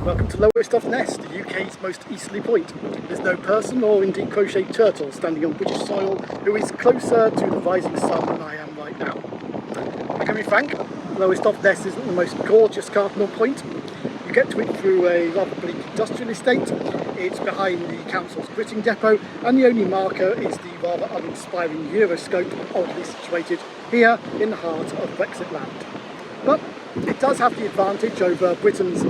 Welcome to Lowestoft, the UK's most easterly point. There's no person or indeed crocheted turtle standing on British soil who is closer to the rising sun than I am right now. I can be frank, Lowestoft isn't the most gorgeous cardinal point. You get to it through a rather bleak industrial estate. It's behind the council's gritting depot, and the only marker is the rather uninspiring Euroscope, oddly situated here in the heart of Brexit land. But it does have the advantage over Britain's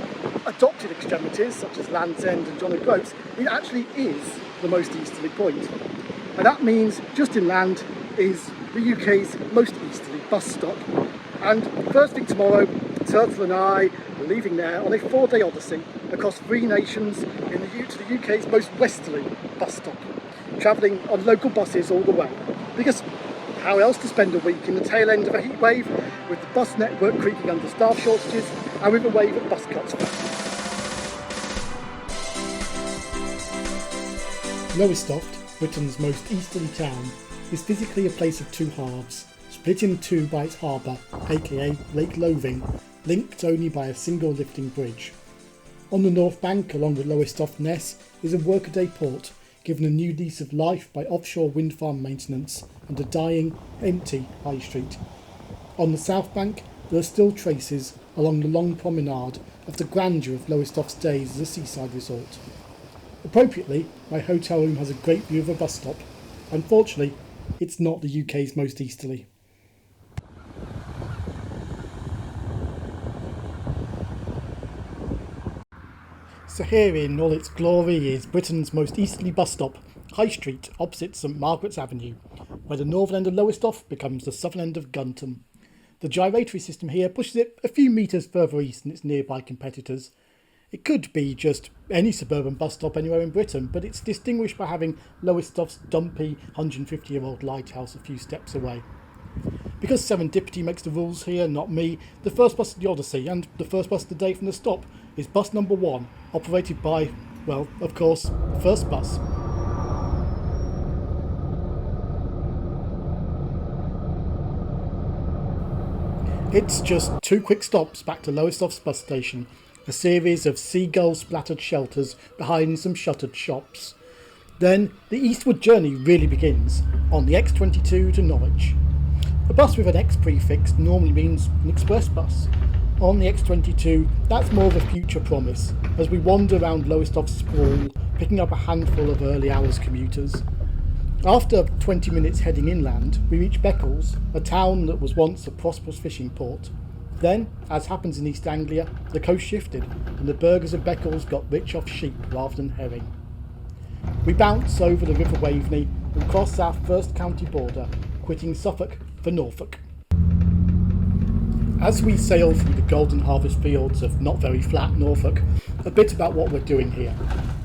adopted extremities such as Land's End and John O'Groats. It actually is the most easterly point. And that means just inland is the UK's most easterly bus stop. And first thing tomorrow, Turtle and I are leaving there on a 4-day odyssey across 3 nations to the UK's most westerly bus stop, travelling on local buses all the way. Because how else to spend a week in the tail end of a heatwave, with the bus network creaking under staff shortages and with a wave of bus cuts. Lowestoft, Britain's most easterly town, is physically a place of 2 halves, split in 2 by its harbour, aka Lake Lothing, linked only by a single lifting bridge. On the north bank, along with Lowestoft Ness, is a workaday port, given a new lease of life by offshore wind farm maintenance and a dying, empty high street. On the south bank, there are still traces along the long promenade of the grandeur of Lowestoft's days as a seaside resort. Appropriately, my hotel room has a great view of a bus stop. Unfortunately, it's not the UK's most easterly. So here in all its glory is Britain's most easterly bus stop, High Street, opposite St Margaret's Avenue, where the northern end of Lowestoft becomes the southern end of Gunton. The gyratory system here pushes it a few metres further east than its nearby competitors. It could be just any suburban bus stop anywhere in Britain, but it's distinguished by having Lowestoft's dumpy 150-year-old lighthouse a few steps away. Because serendipity makes the rules here, not me, the first bus of the Odyssey and the first bus of the day from the stop is bus number 1, operated by, well, of course, First Bus. It's just 2 quick stops back to Lowestoft's bus station, a series of seagull-splattered shelters behind some shuttered shops. Then the eastward journey really begins, on the X22 to Norwich. A bus with an X prefix normally means an express bus. On the X22, that's more of a future promise, as we wander around Lowestoft's sprawl, picking up a handful of early hours commuters. After 20 minutes heading inland, we reach Beccles, a town that was once a prosperous fishing port. Then, as happens in East Anglia, the coast shifted, and the burghers of Beccles got rich off sheep rather than herring. We bounce over the River Waveney and cross our first county border, quitting Suffolk for Norfolk. As we sail through the golden harvest fields of not very flat Norfolk, a bit about what we're doing here.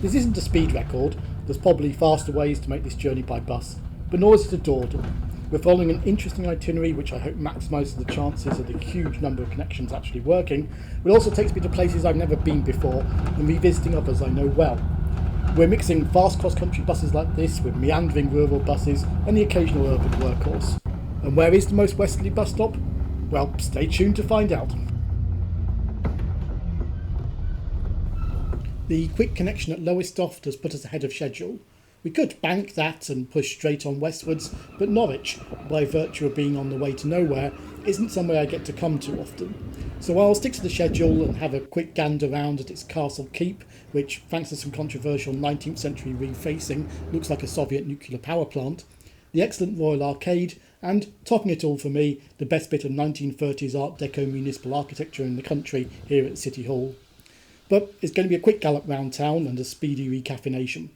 This isn't a speed record, there's probably faster ways to make this journey by bus, but nor is it a dawdle. We're following an interesting itinerary which I hope maximises the chances of the huge number of connections actually working, but also takes me to places I've never been before and revisiting others I know well. We're mixing fast cross-country buses like this with meandering rural buses and the occasional urban workhorse. And where is the most westerly bus stop? Well, stay tuned to find out. The quick connection at Lowestoft has put us ahead of schedule. We could bank that and push straight on westwards, but Norwich, by virtue of being on the way to nowhere, isn't somewhere I get to come to often. So I'll stick to the schedule and have a quick gander round at its castle keep, which, thanks to some controversial 19th century refacing, looks like a Soviet nuclear power plant, the excellent Royal Arcade, and, topping it all for me, the best bit of 1930s Art Deco municipal architecture in the country here at City Hall. But it's going to be a quick gallop round town and a speedy recaffeination.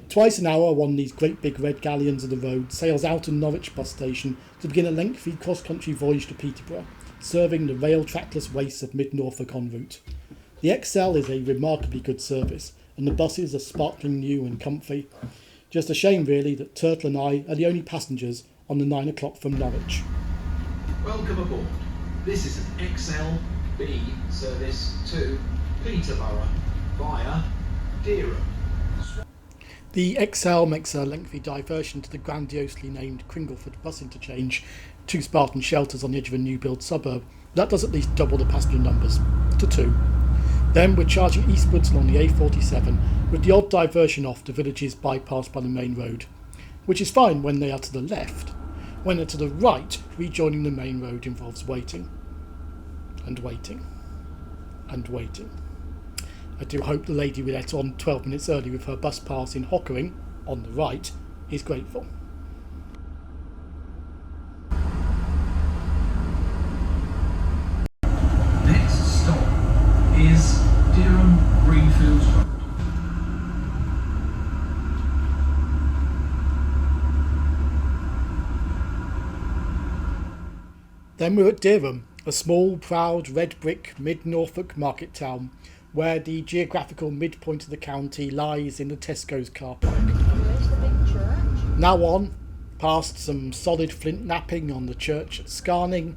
Twice an hour, one of these great big red galleons of the road sails out of Norwich bus station to begin a lengthy cross-country voyage to Peterborough, serving the rail trackless wastes of mid-Norfolk en route. The XL is a remarkably good service, and the buses are sparkling new and comfy. Just a shame, really, that Turtle and I are the only passengers on the 9 o'clock from Norwich. Welcome aboard. This is an XLB service to Peterborough via Dereham. The XL makes a lengthy diversion to the grandiosely named Cringleford bus interchange, 2 Spartan shelters on the edge of a new build suburb. That does at least double the passenger numbers, to 2. Then we're charging eastwards along the A47 with the odd diversion off to villages bypassed by the main road, which is fine when they are to the left. When they're to the right, rejoining the main road involves waiting. And waiting. And waiting. I do hope the lady we let on 12 minutes early with her bus pass in Wuthering, on the right, is grateful. Next stop is Dereham Greenfields Road. Then we're at Dereham, a small, proud, red brick mid-Norfolk market town, where the geographical midpoint of the county lies in the Tesco's car park. Where's the big church? Now on, past some solid flint napping on the church at Scarning,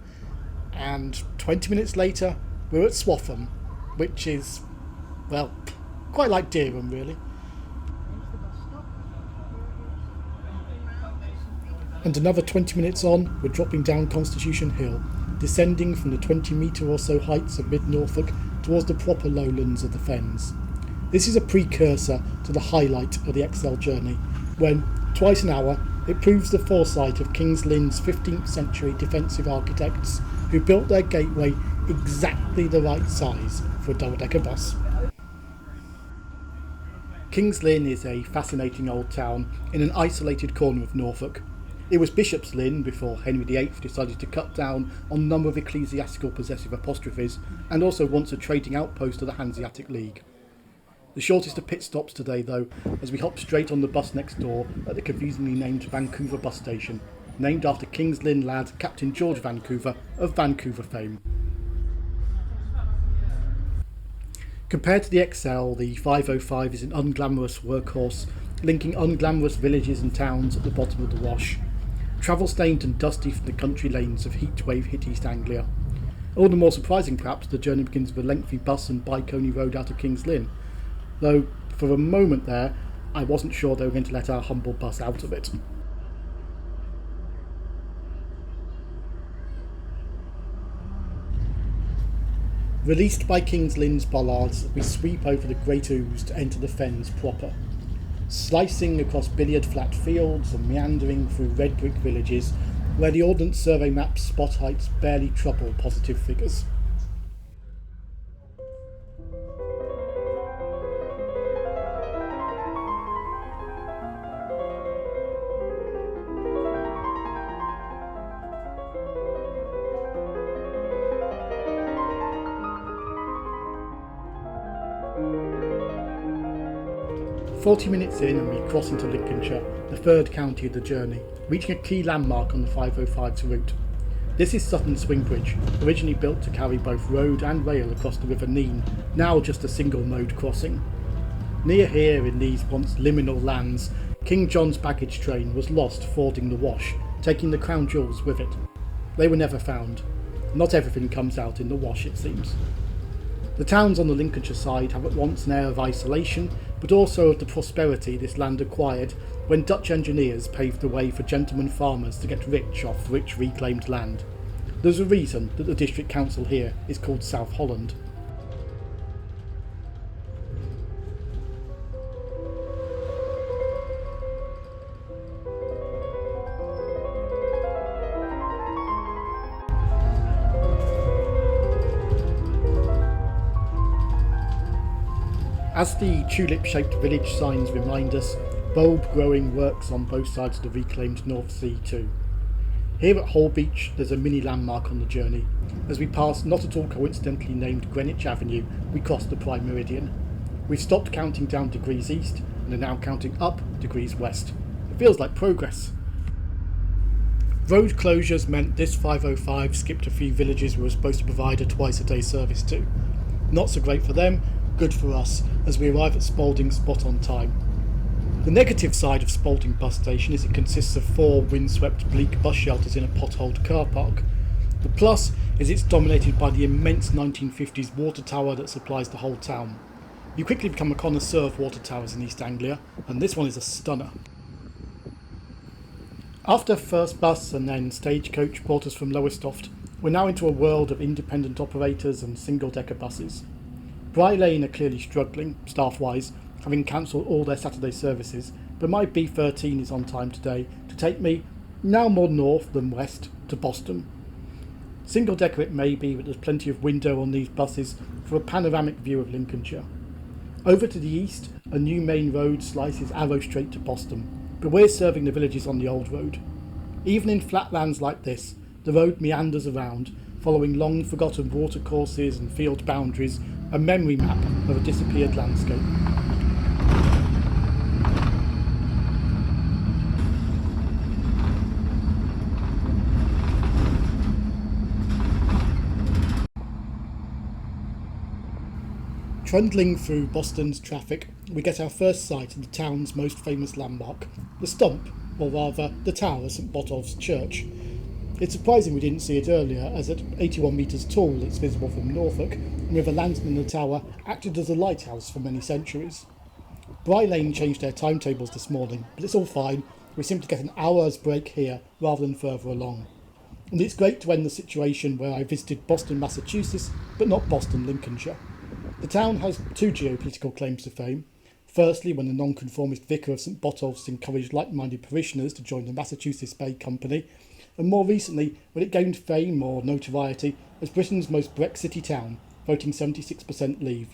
and 20 minutes later we're at Swaffham, which is, well, quite like Dereham really. And another 20 minutes on, we're dropping down Constitution Hill, descending from the 20 metre or so heights of mid-Norfolk towards the proper lowlands of the Fens. This is a precursor to the highlight of the XL journey, when, twice an hour, it proves the foresight of King's Lynn's 15th century defensive architects who built their gateway exactly the right size for a double-decker bus. King's Lynn is a fascinating old town in an isolated corner of Norfolk. It was Bishop's Lynn before Henry VIII decided to cut down on a number of ecclesiastical possessive apostrophes, and also once a trading outpost of the Hanseatic League. The shortest of pit stops today though, as we hop straight on the bus next door at the confusingly named Vancouver bus station, named after King's Lynn lad Captain George Vancouver of Vancouver fame. Compared to the XL, the 505 is an unglamorous workhorse, linking unglamorous villages and towns at the bottom of the Wash. Travel-stained and dusty from the country lanes of heatwave hit East Anglia. All the more surprising perhaps, the journey begins with a lengthy bus and bike-only road out of King's Lynn, though for a moment there I wasn't sure they were going to let our humble bus out of it. Released by King's Lynn's bollards, we sweep over the Great Ouse to enter the Fens proper. Slicing across billiard flat fields and meandering through red brick villages where the Ordnance Survey map's spot heights barely trouble positive figures. "40 minutes in and we cross into Lincolnshire, the third county of the journey, reaching a key landmark on the 505's route. This is Sutton Swing Bridge, originally built to carry both road and rail across the River Nene, now just a single mode crossing. Near here, in these once liminal lands, King John's baggage train was lost fording the Wash, taking the crown jewels with it. They were never found. Not everything comes out in the Wash, it seems. The towns on the Lincolnshire side have at once an air of isolation, but also of the prosperity this land acquired when Dutch engineers paved the way for gentlemen farmers to get rich off rich reclaimed land. There's a reason that the district council here is called South Holland. As the tulip-shaped village signs remind us, bulb-growing works on both sides of the reclaimed North Sea too. Here at Holbeach there's a mini landmark on the journey. As we pass not at all coincidentally named Greenwich Avenue, we cross the Prime Meridian. We've stopped counting down degrees east and are now counting up degrees west. It feels like progress. Road closures meant this 505 skipped a few villages we were supposed to provide a twice-a-day service to. Not so great for them, good for us, as we arrive at Spalding spot on time. The negative side of Spalding bus station is it consists of 4 windswept bleak bus shelters in a potholed car park. The plus is it's dominated by the immense 1950s water tower that supplies the whole town. You quickly become a connoisseur of water towers in East Anglia, and this one is a stunner. After first bus and then stagecoach brought us from Lowestoft, we're now into a world of independent operators and single-decker buses. Bry Lane are clearly struggling, staff-wise, having cancelled all their Saturday services, but my B13 is on time today to take me, now more north than west, to Boston. Single decker it may be, but there's plenty of window on these buses for a panoramic view of Lincolnshire. Over to the east, a new main road slices arrow straight to Boston, but we're serving the villages on the old road. Even in flatlands like this, the road meanders around, following long forgotten watercourses and field boundaries, a memory map of a disappeared landscape. Trundling through Boston's traffic, we get our first sight of the town's most famous landmark, the stump, or rather the tower of St Botolph's Church. It's surprising we didn't see it earlier, as at 81 metres tall it's visible from Norfolk, and with a lantern in the tower acted as a lighthouse for many centuries. Bry Lane changed their timetables this morning, but it's all fine. We seem to get an hour's break here rather than further along. And it's great to end the situation where I visited Boston, Massachusetts, but not Boston, Lincolnshire. The town has two geopolitical claims to fame. Firstly, when the nonconformist vicar of St Botolph's encouraged like-minded parishioners to join the Massachusetts Bay Company, and more recently when it gained fame or notoriety as Britain's most Brexity town, voting 76% leave.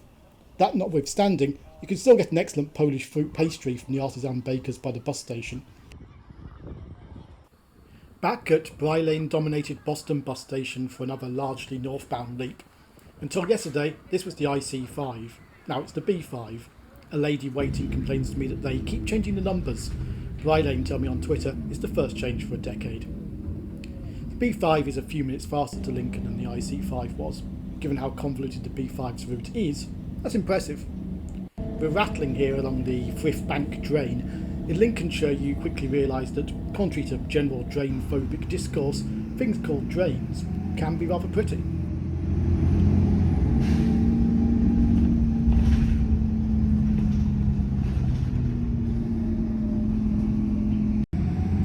That notwithstanding, you can still get an excellent Polish fruit pastry from the artisan bakers by the bus station. Back at Bry Lane dominated Boston bus station for another largely northbound leap. Until yesterday, this was the IC5. Now it's the B5. A lady waiting complains to me that they keep changing the numbers. Bry Lane tell me on Twitter it's the first change for a decade. The B5 is a few minutes faster to Lincoln than the IC5 was. Given how convoluted the B5's route is, that's impressive. We're rattling here along the Frith Bank drain. In Lincolnshire you quickly realise that, contrary to general drain-phobic discourse, things called drains can be rather pretty.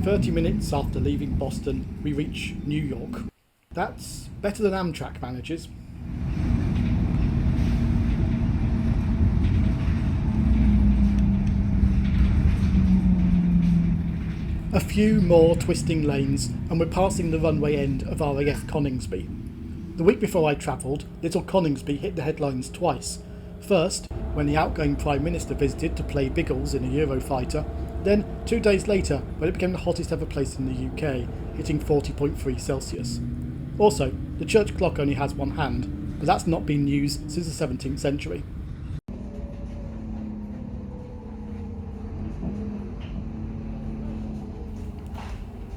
30 minutes after leaving Boston, we reach New York. That's better than Amtrak manages. A few more twisting lanes and we're passing the runway end of RAF Coningsby. The week before I travelled, Little Coningsby hit the headlines twice. First, when the outgoing Prime Minister visited to play Biggles in a Eurofighter, then 2 days later when it became the hottest ever place in the UK, hitting 40.3 Celsius. Also, the church clock only has one hand, but that's not been news since the 17th century.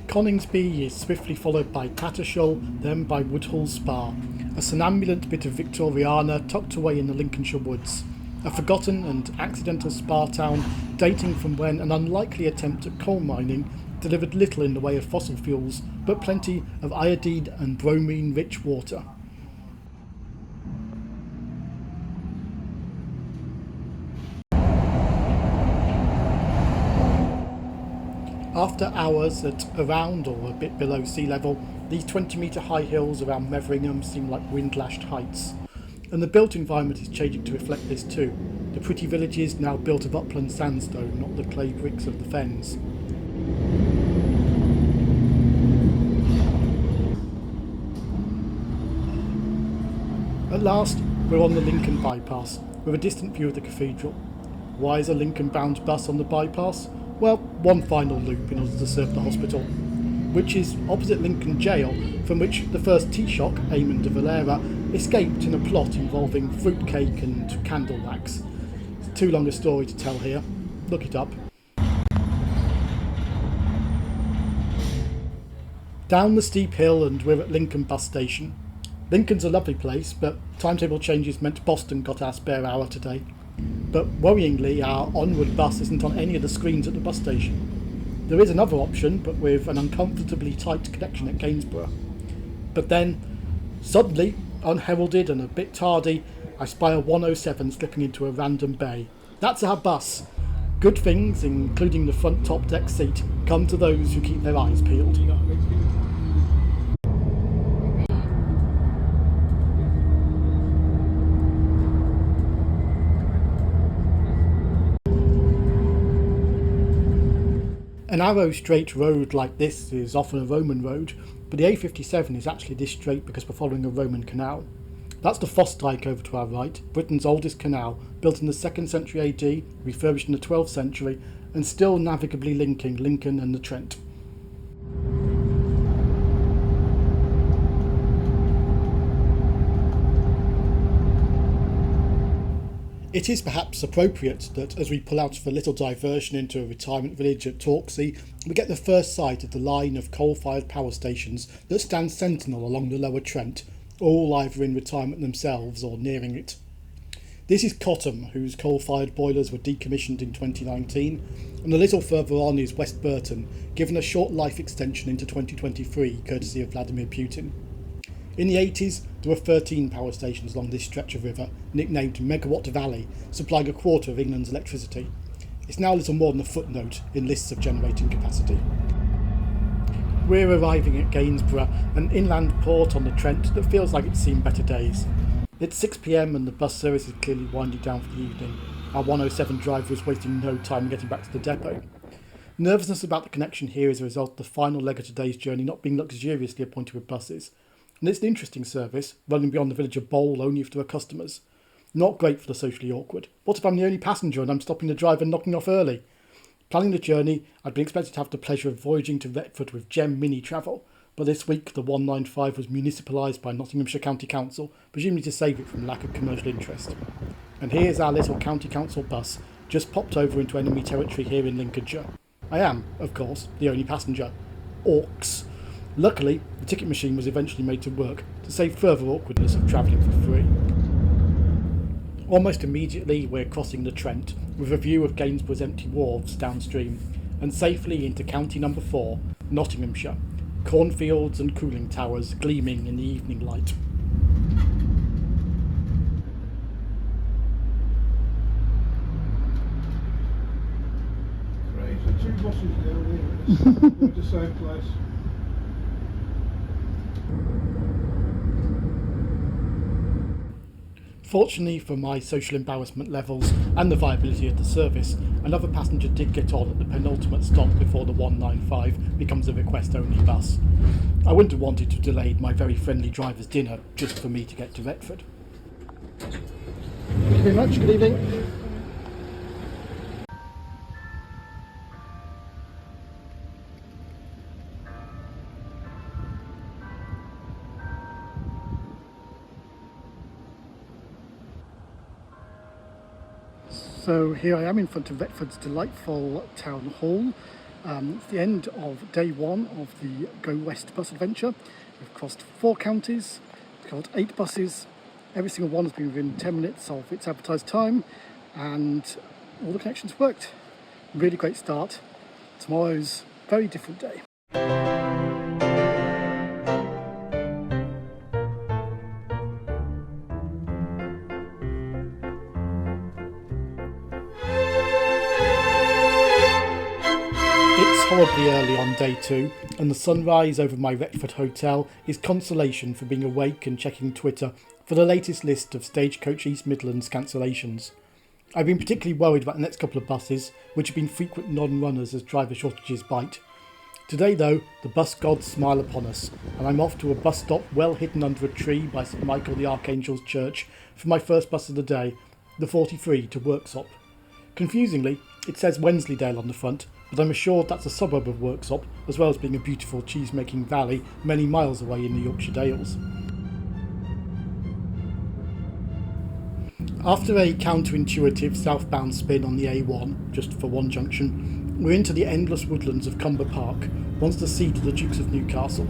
Coningsby is swiftly followed by Tattershall, then by Woodhall Spa, a somnambulant bit of Victoriana tucked away in the Lincolnshire woods. A forgotten and accidental spa town dating from when an unlikely attempt at coal mining delivered little in the way of fossil fuels, but plenty of iodine and bromine-rich water. After hours at around or a bit below sea level, these 20-metre high hills around Metheringham seem like wind-lashed heights. And the built environment is changing to reflect this too. The pretty villages now built of upland sandstone, not the clay bricks of the fens. At last, we're on the Lincoln bypass, with a distant view of the cathedral. Why is a Lincoln-bound bus on the bypass? Well, one final loop in order to serve the hospital, which is opposite Lincoln Jail, from which the first Taoiseach, Eamon de Valera, escaped in a plot involving fruitcake and candle wax. It's too long a story to tell here. Look it up. Down the steep hill and we're at Lincoln bus station. Lincoln's a lovely place, but timetable changes meant Boston got our spare hour today. But worryingly, our onward bus isn't on any of the screens at the bus station. There is another option, but with an uncomfortably tight connection at Gainsborough. But then, suddenly, unheralded and a bit tardy, I spy a 107 slipping into a random bay. That's our bus. Good things, including the front top deck seat, come to those who keep their eyes peeled. An narrow straight road like this is often a Roman road, but the A57 is actually this straight because we're following a Roman canal. That's the Foss Dyke over to our right, Britain's oldest canal, built in the 2nd century AD, refurbished in the 12th century, and still navigably linking Lincoln and the Trent. It is perhaps appropriate that as we pull out for a little diversion into a retirement village at Torksey, we get the first sight of the line of coal-fired power stations that stand sentinel along the lower Trent, all either in retirement themselves or nearing it. This is Cottam, whose coal-fired boilers were decommissioned in 2019, and a little further on is West Burton, given a short life extension into 2023 courtesy of Vladimir Putin. In the 80s, there were 13 power stations along this stretch of river, nicknamed Megawatt Valley, supplying a quarter of England's electricity. It's now little more than a footnote in lists of generating capacity. We're arriving at Gainsborough, an inland port on the Trent that feels like it's seen better days. It's 6 p.m. and the bus service is clearly winding down for the evening. Our 107 driver is wasting no time getting back to the depot. Nervousness about the connection here is a result of the final leg of today's journey not being luxuriously appointed with buses. And it's an interesting service, running beyond the village of Bowl only if there are customers. Not great for the socially awkward. What if I'm the only passenger and I'm stopping the driver and knocking off early? Planning the journey, I'd been expected to have the pleasure of voyaging to Retford with Gem Mini Travel, but this week the 195 was municipalised by Nottinghamshire County Council, presumably to save it from lack of commercial interest. And here's our little County Council bus, just popped over into enemy territory here in Lincolnshire. I am, of course, the only passenger. Orcs. Luckily, the ticket machine was eventually made to work to save further awkwardness of travelling for free. Almost immediately we're crossing the Trent with a view of Gainsborough's empty wharves downstream and safely into County Number 4, Nottinghamshire, cornfields and cooling towers gleaming in the evening light. Great, so 2 buses there, they're at the same place. Fortunately for my social embarrassment levels and the viability of the service, another passenger did get on at the penultimate stop before the 195 becomes a request-only bus. I wouldn't have wanted to delay my very friendly driver's dinner just for me to get to Retford. Thank you very much, good evening. So here I am in front of Retford's delightful town hall. It's the end of day 1 of the Go West bus adventure. We've crossed 4 counties, got 8 buses. Every single one has been within 10 minutes of its advertised time, and all the connections worked. Really great start. Tomorrow's a very different day. Horribly early on day 2, and the sunrise over my Retford hotel is consolation for being awake and checking Twitter for the latest list of Stagecoach East Midlands cancellations. I've been particularly worried about the next couple of buses, which have been frequent non-runners as driver shortages bite. Today though, the bus gods smile upon us, and I'm off to a bus stop well hidden under a tree by St Michael the Archangel's Church for my first bus of the day, the 43 to Worksop. Confusingly, it says Wensleydale on the front, but I'm assured that's a suburb of Worksop, as well as being a beautiful cheese-making valley many miles away in the Yorkshire Dales. After a counterintuitive southbound spin on the A1, just for one junction, we're into the endless woodlands of Cumber Park, once the seat of the Dukes of Newcastle.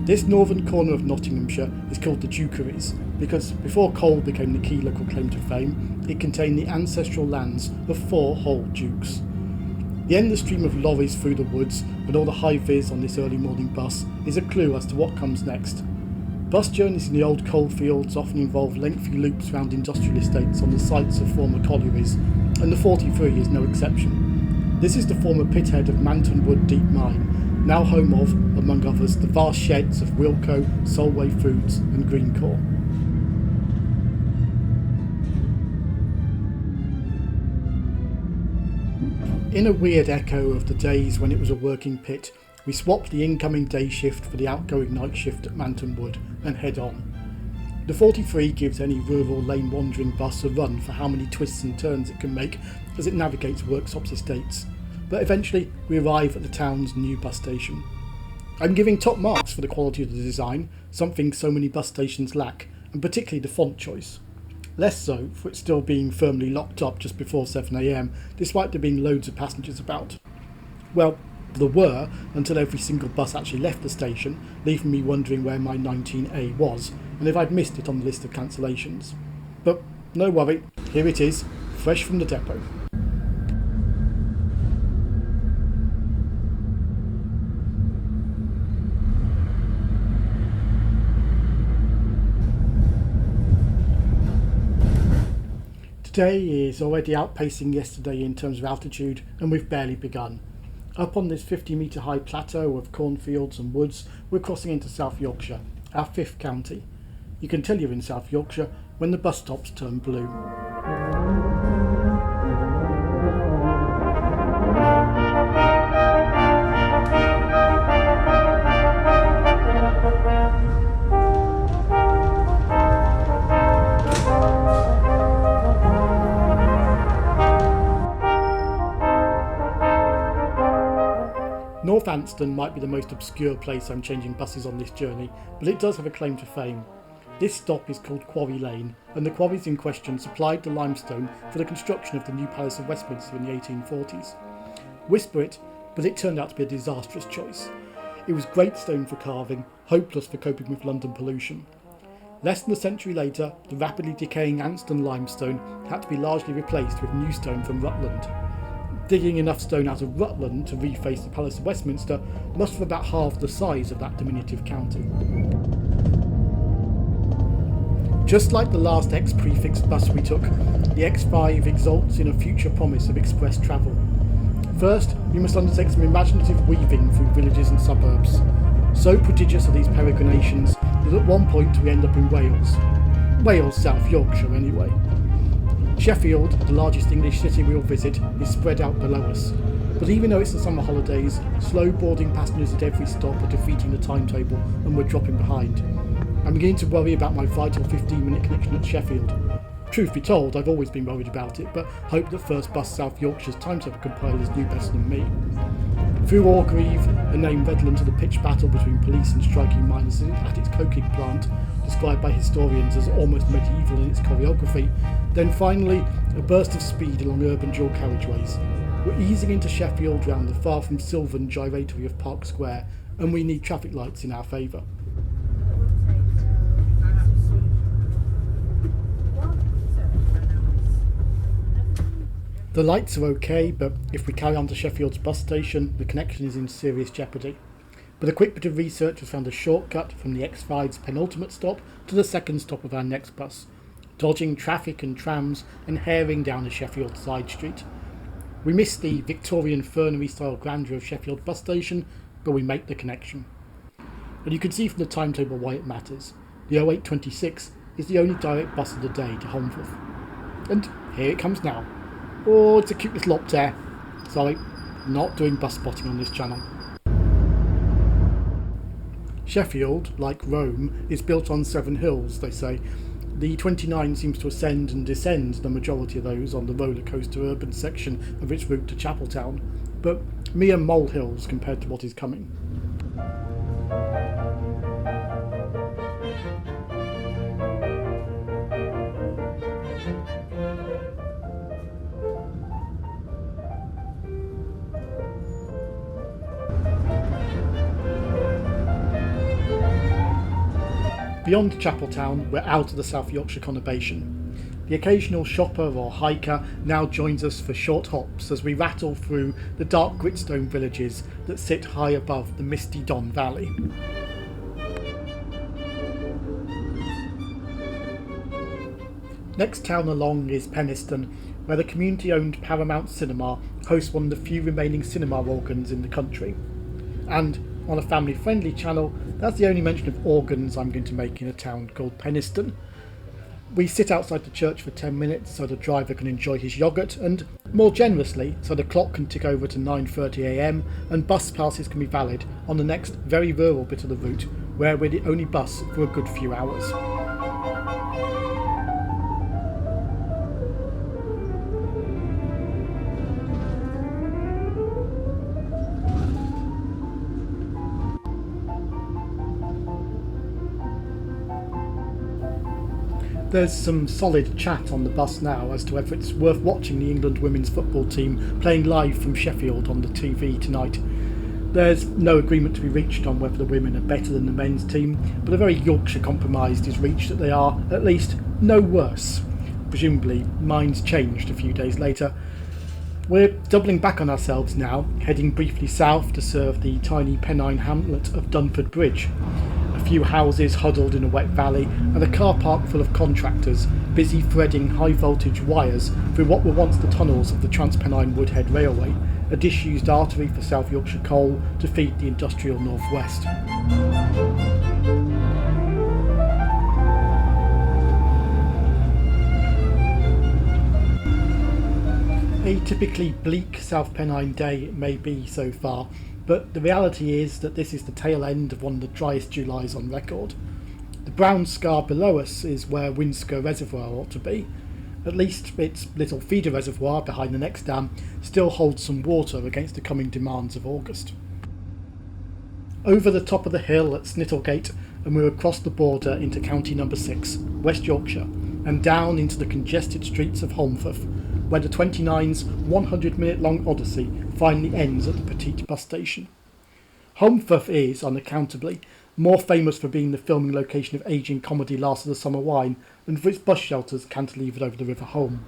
This northern corner of Nottinghamshire is called the Dukeries, because before coal became the key local claim to fame, it contained the ancestral lands of 4 whole dukes. The endless stream of lorries through the woods and all the high vis on this early morning bus is a clue as to what comes next. Bus journeys in the old coalfields often involve lengthy loops around industrial estates on the sites of former collieries, and the 43 is no exception. This is the former pithead of Manton Wood Deep Mine, now home of, among others, the vast sheds of Wilco, Solway Foods and Greencore. In a weird echo of the days when it was a working pit, we swapped the incoming day shift for the outgoing night shift at Manton Wood and head on. The 43 gives any rural lane wandering bus a run for how many twists and turns it can make as it navigates Worksop's estates, but eventually we arrive at the town's new bus station. I'm giving top marks for the quality of the design, something so many bus stations lack, and particularly the font choice. Less so for it still being firmly locked up just before 7 AM, despite there being loads of passengers about. Well, there were, until every single bus actually left the station, leaving me wondering where my 19A was, and if I'd missed it on the list of cancellations. But no worry, here it is, fresh from the depot. Today is already outpacing yesterday in terms of altitude, and we've barely begun. Up on this 50-metre high plateau of cornfields and woods, we're crossing into South Yorkshire, our 5th county. You can tell you're in South Yorkshire when the bus stops turn blue. Northampton might be the most obscure place I'm changing buses on this journey, but it does have a claim to fame. This stop is called Quarry Lane, and the quarries in question supplied the limestone for the construction of the new Palace of Westminster in the 1840s. Whisper it, but it turned out to be a disastrous choice. It was great stone for carving, hopeless for coping with London pollution. Less than a century later, the rapidly decaying Anston limestone had to be largely replaced with new stone from Rutland. Digging enough stone out of Rutland to reface the Palace of Westminster must have about halved the size of that diminutive county. Just like the last X-prefixed bus we took, the X5 exalts in a future promise of express travel. First, we must undertake some imaginative weaving through villages and suburbs. So prodigious are these peregrinations that at one point we end up in Wales. Wales, South Yorkshire anyway. Sheffield, the largest English city we'll visit, is spread out below us. But even though it's the summer holidays, slow boarding passengers at every stop are defeating the timetable and we're dropping behind. I'm beginning to worry about my vital 15-minute connection at Sheffield. Truth be told, I've always been worried about it, but hope that First Bus South Yorkshire's timetable compilers knew better than me. Through Orgreave, a name redolent to the pitched battle between police and striking miners at its coking plant, described by historians as almost medieval in its choreography, then finally a burst of speed along urban dual carriageways. We're easing into Sheffield round the far from sylvan gyratory of Park Square, and we need traffic lights in our favour. The lights are okay, but if we carry on to Sheffield's bus station, the connection is in serious jeopardy. But a quick bit of research has found a shortcut from the X5's penultimate stop to the second stop of our next bus, dodging traffic and trams and herring down a Sheffield side street. We miss the Victorian fernery-style grandeur of Sheffield bus station, but we make the connection. And you can see from the timetable why it matters. The 0826 is the only direct bus of the day to Holmfirth. And here it comes now. Oh, it's a cute little optare. Sorry, not doing bus spotting on this channel. Sheffield, like Rome, is built on 7 hills, they say. The 29 seems to ascend and descend the majority of those on the roller coaster urban section of its route to Chapeltown, but mere molehills compared to what is coming. Beyond Chapeltown, we're out of the South Yorkshire conurbation. The occasional shopper or hiker now joins us for short hops as we rattle through the dark gritstone villages that sit high above the misty Don Valley. Next town along is Penistone, where the community-owned Paramount Cinema hosts one of the few remaining cinema organs in the country. And on a family-friendly channel, that's the only mention of organs I'm going to make in a town called Penistone. We sit outside the church for 10 minutes so the driver can enjoy his yoghurt, and more generously so the clock can tick over to 9:30am and bus passes can be valid on the next very rural bit of the route where we're the only bus for a good few hours. There's some solid chat on the bus now as to whether it's worth watching the England women's football team playing live from Sheffield on the TV tonight. There's no agreement to be reached on whether the women are better than the men's team, but a very Yorkshire compromise is reached that they are, at least, no worse. Presumably, minds changed a few days later. We're doubling back on ourselves now, heading briefly south to serve the tiny Pennine hamlet of Dunford Bridge. A few houses huddled in a wet valley and a car park full of contractors busy threading high voltage wires through what were once the tunnels of the Transpennine Woodhead Railway, a disused artery for South Yorkshire coal to feed the industrial northwest. A typically bleak South Pennine day it may be so far, but the reality is that this is the tail end of one of the driest Julys on record. The brown scar below us is where Windsor Reservoir ought to be. At least its little feeder reservoir behind the next dam still holds some water against the coming demands of August. Over the top of the hill at Snittlegate, and we're across the border into County No. 6, West Yorkshire, and down into the congested streets of Holmfirth, where the 29's 100-minute-long odyssey finally ends at the Petite bus station. Holmfirth is, unaccountably, more famous for being the filming location of ageing comedy Last of the Summer Wine than for its bus shelters cantilevered over the River Holme.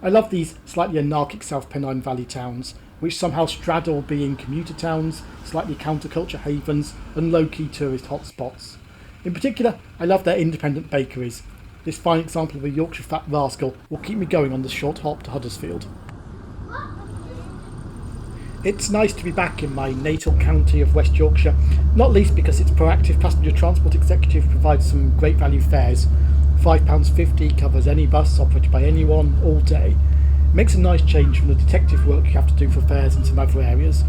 I love these slightly anarchic South Pennine Valley towns, which somehow straddle being commuter towns, slightly counterculture havens, and low-key tourist hotspots. In particular, I love their independent bakeries. This fine example of a Yorkshire fat rascal will keep me going on the short hop to Huddersfield. It's nice to be back in my natal county of West Yorkshire, not least because its proactive passenger transport executive provides some great value fares. £5.50 covers any bus operated by anyone all day. It makes a nice change from the detective work you have to do for fares in some other areas.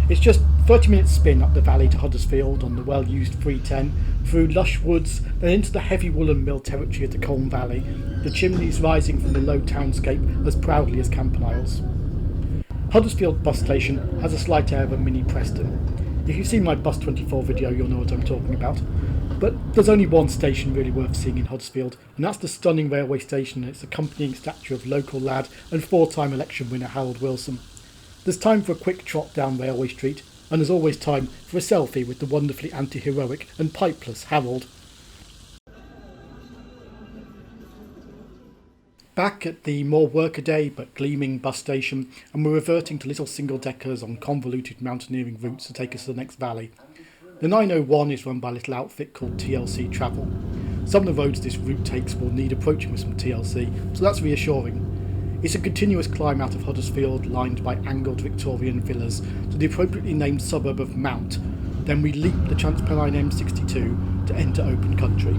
It's just 30 minutes spin up the valley to Huddersfield on the well-used 310, through lush woods, then into the heavy woolen mill territory of the Colne Valley, the chimneys rising from the low townscape as proudly as campaniles. Huddersfield bus station has a slight air of a mini Preston. If you've seen my Bus 24 video, you'll know what I'm talking about. But there's only one station really worth seeing in Huddersfield, and that's the stunning railway station and its accompanying statue of local lad and four-time election winner Harold Wilson. There's time for a quick trot down Railway Street, and there's always time for a selfie with the wonderfully anti-heroic and pipeless Harold. Back at the more workaday but gleaming bus station, and we're reverting to little single-deckers on convoluted mountaineering routes to take us to the next valley. The 901 is run by a little outfit called TLC Travel. Some of the roads this route takes will need approaching with some TLC, so that's reassuring. It's a continuous climb out of Huddersfield, lined by angled Victorian villas, to the appropriately named suburb of Mount. Then we leap the Transpennine M62 to enter open country.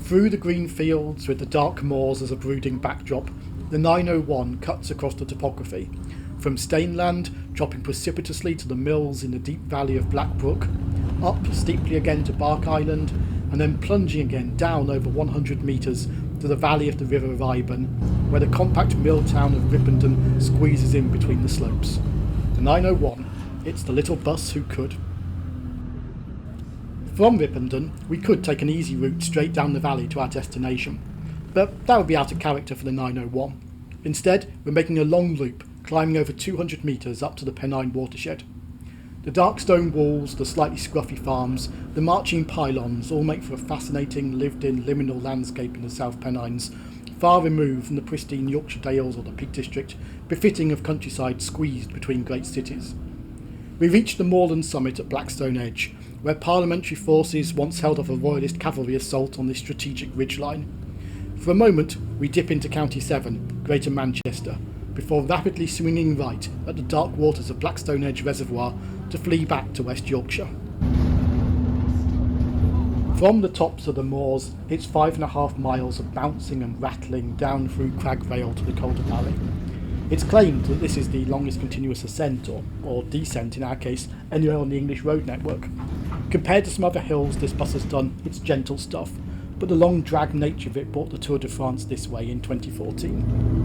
Through the green fields, with the dark moors as a brooding backdrop, the 901 cuts across the topography. From Stainland, dropping precipitously to the mills in the deep valley of Blackbrook, up steeply again to Bark Island, and then plunging again down over 100 metres to the valley of the River Ryburn, where the compact mill town of Ripponden squeezes in between the slopes. The 901, it's the little bus who could. From Ripponden, we could take an easy route straight down the valley to our destination, but that would be out of character for the 901. Instead, we're making a long loop, climbing over 200 metres up to the Pennine watershed. The dark stone walls, the slightly scruffy farms, the marching pylons all make for a fascinating, lived-in, liminal landscape in the South Pennines, far removed from the pristine Yorkshire Dales or the Peak District, befitting of countryside squeezed between great cities. We reach the moorland summit at Blackstone Edge, where parliamentary forces once held off a royalist cavalry assault on this strategic ridgeline. For a moment, we dip into County 7, Greater Manchester, before rapidly swinging right at the dark waters of Blackstone Edge Reservoir to flee back to West Yorkshire. From the tops of the moors, it's 5.5 miles of bouncing and rattling down through Crag Vale to the Calder Valley. It's claimed that this is the longest continuous ascent, or descent in our case, anywhere on the English road network. Compared to some other hills this bus has done, it's gentle stuff, but the long drag nature of it brought the Tour de France this way in 2014.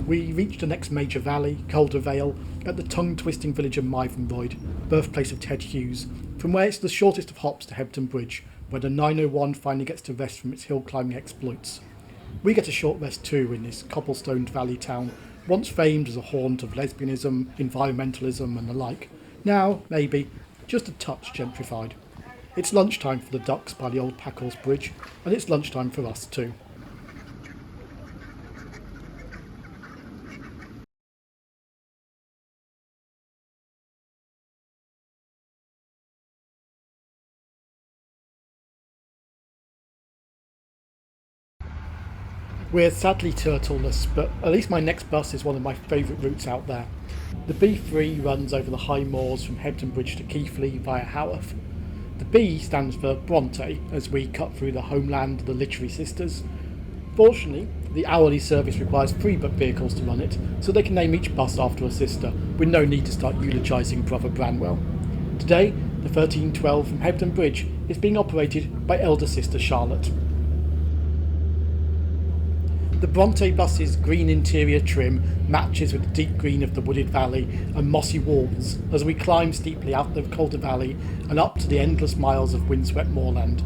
We reached the next major valley, Calder Vale, at the tongue-twisting village of Myvenroyd, birthplace of Ted Hughes, from where it's the shortest of hops to Hebden Bridge, where the 901 finally gets to rest from its hill-climbing exploits. We get a short rest too in this cobblestoned valley town, once famed as a haunt of lesbianism, environmentalism and the like. Now, maybe, just a touch gentrified. It's lunchtime for the ducks by the old Packhorse Bridge, and it's lunchtime for us too. We're sadly turtleless, but at least my next bus is one of my favourite routes out there. The B3 runs over the high moors from Hebden Bridge to Keighley via Haworth. The B stands for Bronte, as we cut through the homeland of the literary sisters. Fortunately, the hourly service requires 3 vehicles to run it, so they can name each bus after a sister, with no need to start eulogising Brother Branwell. Today, the 1312 from Hebden Bridge is being operated by elder sister Charlotte. The Bronte bus's green interior trim matches with the deep green of the wooded valley and mossy walls as we climb steeply out the Calder Valley and up to the endless miles of windswept moorland.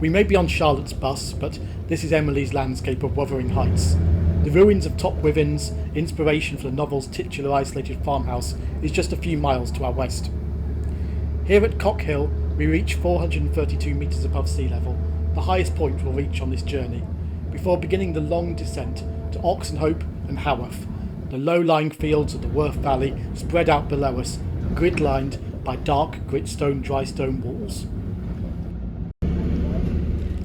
We may be on Charlotte's bus, but this is Emily's landscape of Wuthering Heights. The ruins of Top Withens, inspiration for the novel's titular isolated farmhouse, is just a few miles to our west. Here at Cock Hill, we reach 432 metres above sea level, the highest point we'll reach on this journey, before beginning the long descent to Oxenhope and Haworth, the low-lying fields of the Worth Valley spread out below us, grid-lined by dark gritstone drystone walls.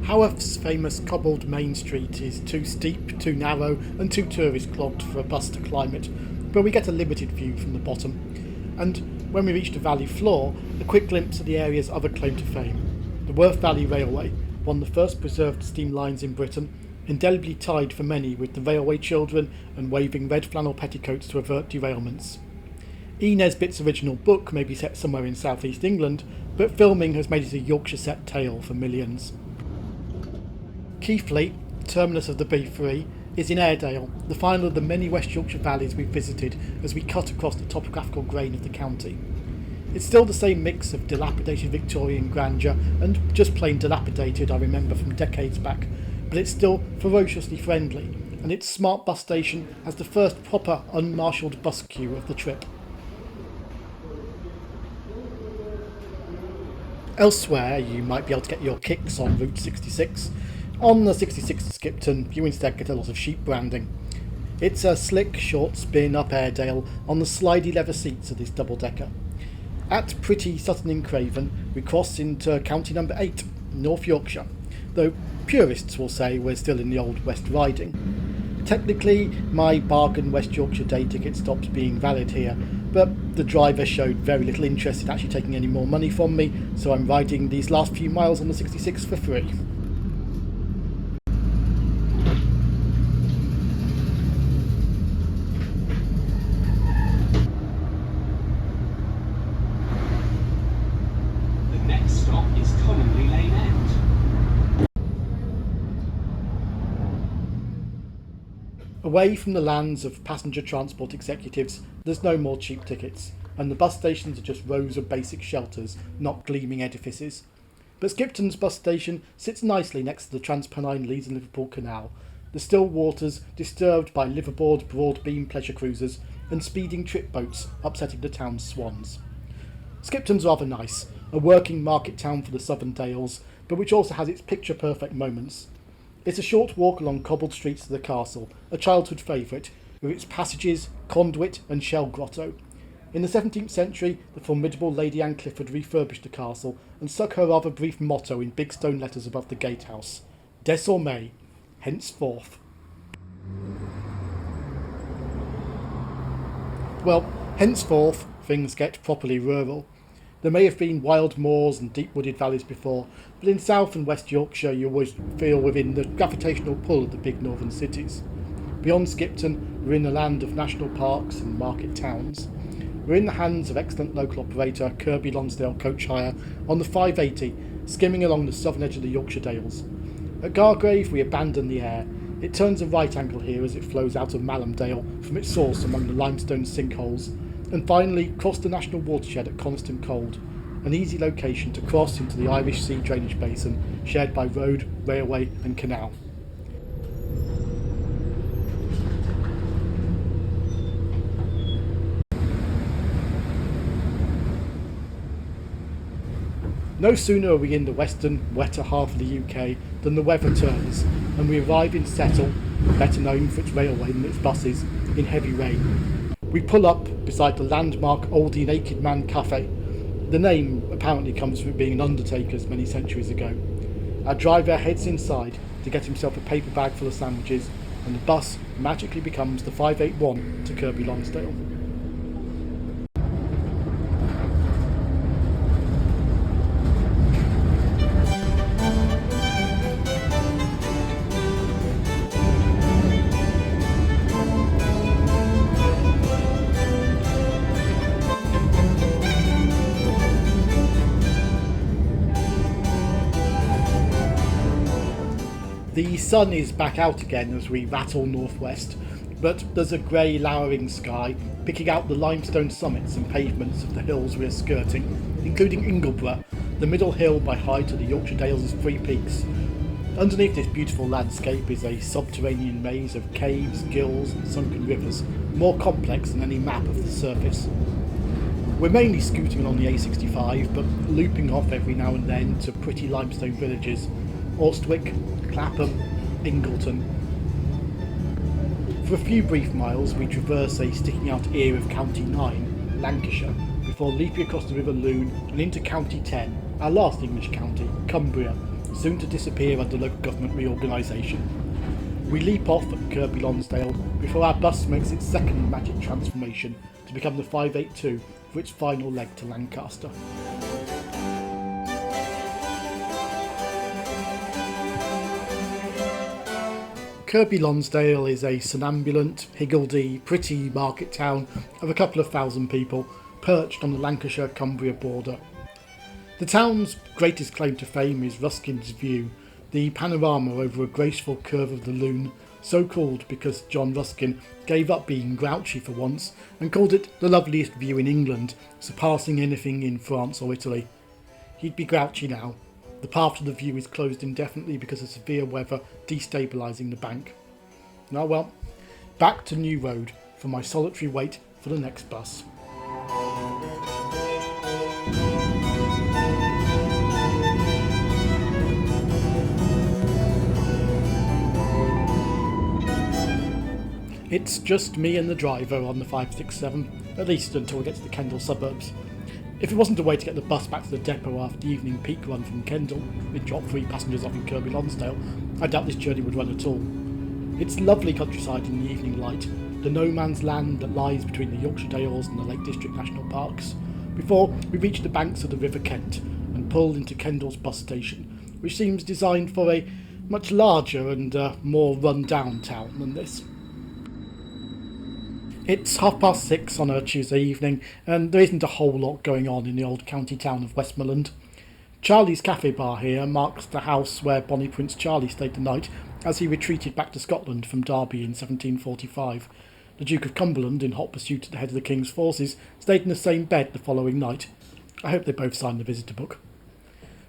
Haworth's famous cobbled main street is too steep, too narrow and too tourist-clogged for a bus to climb it, but we get a limited view from the bottom, and when we reach the valley floor, a quick glimpse of the area's other claim to fame, the Worth Valley Railway, one of the first preserved steam lines in Britain, indelibly tied for many with the railway children and waving red flannel petticoats to avert derailments. E. Nesbitt's original book may be set somewhere in southeast England, but filming has made it a Yorkshire-set tale for millions. Keighley, terminus of the B3, is in Airedale, the final of the many West Yorkshire valleys we've visited as we cut across the topographical grain of the county. It's still the same mix of dilapidated Victorian grandeur and just plain dilapidated I remember from decades back, but it's still ferociously friendly, and its smart bus station has the first proper unmarshalled bus queue of the trip. Elsewhere, you might be able to get your kicks on Route 66. On the 66 to Skipton, you instead get a lot of sheep branding. It's a slick, short spin up Airedale on the slidey leather seats of this double-decker. At pretty Sutton-in-Craven, we cross into County Number 8, North Yorkshire, though purists will say we're still in the old West Riding. Technically, my bargain West Yorkshire day ticket stops being valid here, but the driver showed very little interest in actually taking any more money from me, so I'm riding these last few miles on the 66 for free. The next stop is Connolly Lane End. Away from the lands of passenger transport executives, there's no more cheap tickets, and the bus stations are just rows of basic shelters, not gleaming edifices. But Skipton's bus station sits nicely next to the Transpennine Leeds and Liverpool Canal, the still waters disturbed by liveaboard broad beam pleasure cruisers and speeding trip boats upsetting the town's swans. Skipton's rather nice, a working market town for the southern dales, but which also has its picture-perfect moments. It's a short walk along cobbled streets to the castle, a childhood favourite, with its passages, conduit and shell grotto. In the 17th century, the formidable Lady Anne Clifford refurbished the castle and stuck her rather brief motto in big stone letters above the gatehouse: désormais, henceforth. Well, henceforth things get properly rural. There may have been wild moors and deep wooded valleys before, but in South and West Yorkshire you always feel within the gravitational pull of the big northern cities. Beyond Skipton, we're in the land of national parks and market towns. We're in the hands of excellent local operator Kirby Lonsdale Coach Hire on the 580, skimming along the southern edge of the Yorkshire Dales. At Gargrave we abandon the air. It turns a right angle here as it flows out of Malhamdale from its source among the limestone sinkholes, and finally cross the national watershed at Coniston Cold, an easy location to cross into the Irish Sea drainage basin shared by road, railway and canal. No sooner are we in the western, wetter half of the UK than the weather turns, and we arrive in Settle, better known for its railway than its buses, in heavy rain. We pull up beside the landmark Oldie Naked Man Cafe. The name apparently comes from it being an undertaker's many centuries ago. Our driver heads inside to get himself a paper bag full of sandwiches, and the bus magically becomes the 581 to Kirby Lonsdale. The sun is back out again as we rattle northwest, but there's a grey lowering sky picking out the limestone summits and pavements of the hills we're skirting, including Ingleborough, the middle hill by height of the Yorkshire Dales' three peaks. Underneath this beautiful landscape is a subterranean maze of caves, gills and sunken rivers, more complex than any map of the surface. We're mainly scooting along the A65, but looping off every now and then to pretty limestone villages, Orstwick, Clapham, Ingleton. For a few brief miles we traverse a sticking out ear of County 9, Lancashire, before leaping across the River Lune and into County 10, our last English county, Cumbria, soon to disappear under local government reorganisation. We leap off at Kirby Lonsdale before our bus makes its second magic transformation to become the 582 for its final leg to Lancaster. Kirby Lonsdale is a somnambulant, higgledy, pretty market town of a couple of thousand people, perched on the Lancashire-Cumbria border. The town's greatest claim to fame is Ruskin's View, the panorama over a graceful curve of the Lune, so called because John Ruskin gave up being grouchy for once and called it the loveliest view in England, surpassing anything in France or Italy. He'd be grouchy now. The path to the view is closed indefinitely because of severe weather destabilising the bank. Now well, back to New Road for my solitary wait for the next bus. It's just me and the driver on the 567, at least until we get to the Kendal suburbs. If it wasn't a way to get the bus back to the depot after the evening peak run from Kendal, it dropped 3 passengers off in Kirby Lonsdale, I doubt this journey would run at all. It's lovely countryside in the evening light, the no man's land that lies between the Yorkshire Dales and the Lake District National Parks, before we reach the banks of the River Kent and pull into Kendal's bus station, which seems designed for a much larger and more run-down town than this. It's 6:30 on a Tuesday evening, and there isn't a whole lot going on in the old county town of Westmoreland. Charlie's Cafe Bar here marks the house where Bonnie Prince Charlie stayed the night as he retreated back to Scotland from Derby in 1745. The Duke of Cumberland, in hot pursuit at the head of the King's forces, stayed in the same bed the following night. I hope they both signed the visitor book.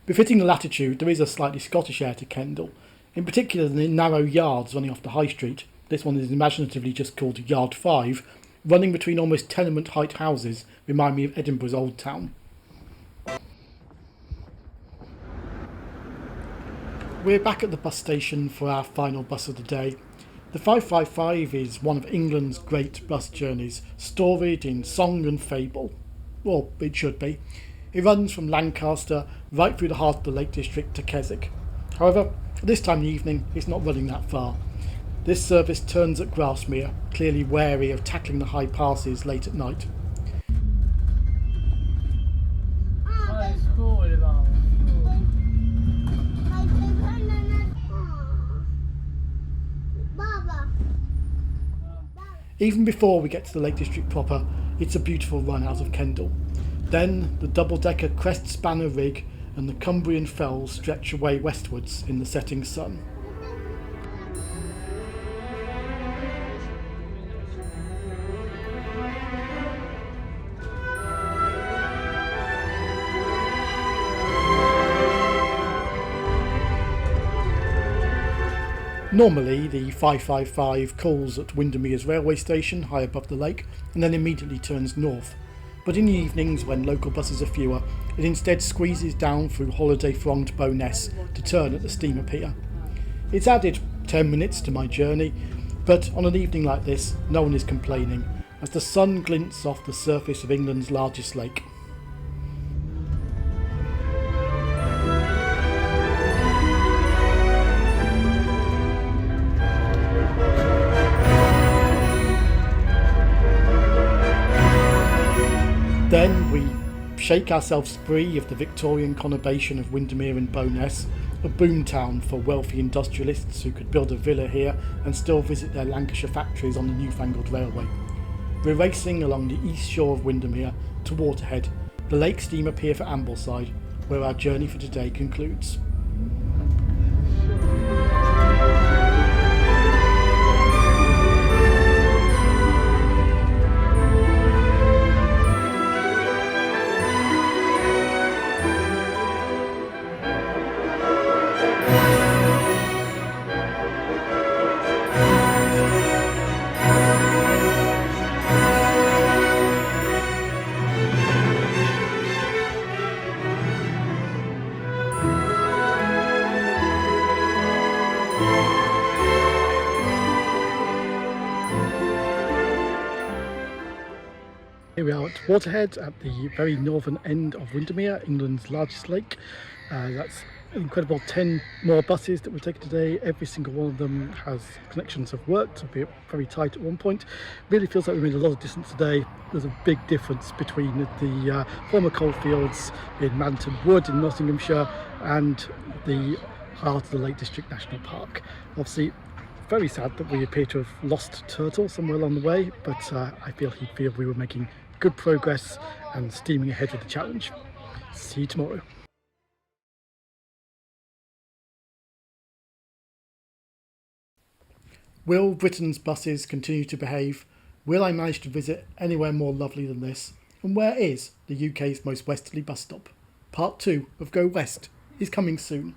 Befitting the latitude, there is a slightly Scottish air to Kendal, in particular the narrow yards running off the High Street. This one is imaginatively just called Yard 5, running between almost tenement height houses, remind me of Edinburgh's Old Town. We're back at the bus station for our final bus of the day. The 555 is one of England's great bus journeys, storied in song and fable. Or it should be. It runs from Lancaster right through the heart of the Lake District to Keswick. However, At this time in the evening, it's not running that far. This service turns at Grasmere, clearly wary of tackling the high passes late at night. Even before we get to the Lake District proper, it's a beautiful run out of Kendal. Then the double-decker crest spanner rig and the Cumbrian fells stretch away westwards in the setting sun. Normally the 555 calls at Windermere's railway station high above the lake and then immediately turns north, but in the evenings when local buses are fewer, it instead squeezes down through holiday-thronged Bowness to turn at the steamer pier. It's added 10 minutes to my journey, but on an evening like this no one is complaining as the sun glints off the surface of England's largest lake. Then we shake ourselves free of the Victorian conurbation of Windermere and Bowness, a boomtown for wealthy industrialists who could build a villa here and still visit their Lancashire factories on the newfangled railway. We're racing along the east shore of Windermere to Waterhead, the lake steamer pier for Ambleside, where our journey for today concludes. Here we are at Waterhead at the very northern end of Windermere, England's largest lake. That's an incredible 10 more buses that we've taken today. Every single one of them has connections have worked, albeit very tight at one point. Really feels like we made a lot of distance today. There's a big difference between the former coalfields in Manton Wood in Nottinghamshire and the heart of the Lake District National Park. Obviously, very sad that we appear to have lost Turtle somewhere along the way, but I feel he'd feel we were making good progress and steaming ahead with the challenge. See you tomorrow. Will Britain's buses continue to behave? Will I manage to visit anywhere more lovely than this? And where is the UK's most westerly bus stop? Part 2 of Go West is coming soon.